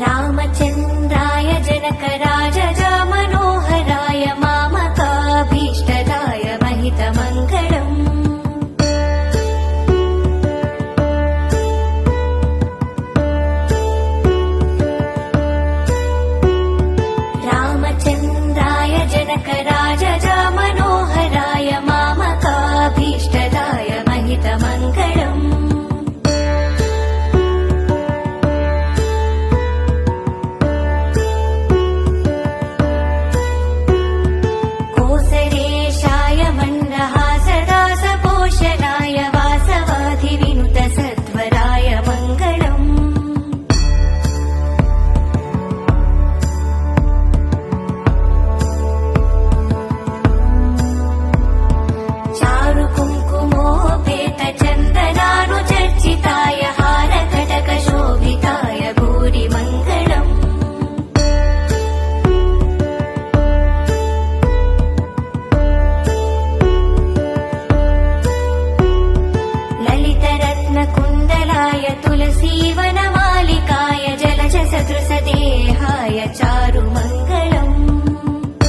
रामचन्द्राय जनकराजजा Manoharrai मामकाभीष्टदाय महितमङ्गलम् रामचन्द्राय जनकराजजा Manoharrai मामकाभीष्टदाय महितमङ्गलम् कोसरेशाय मण्डहासदासपोषणाय वासवाधिविनुतसत्वराय Mangalam चारुकुङ्कुमोपेतचन्दनानुचर्चिताय हारकटकशोभिताय भूरिमङ्गलम् ललितरत्नकुण्डलाय Tulsi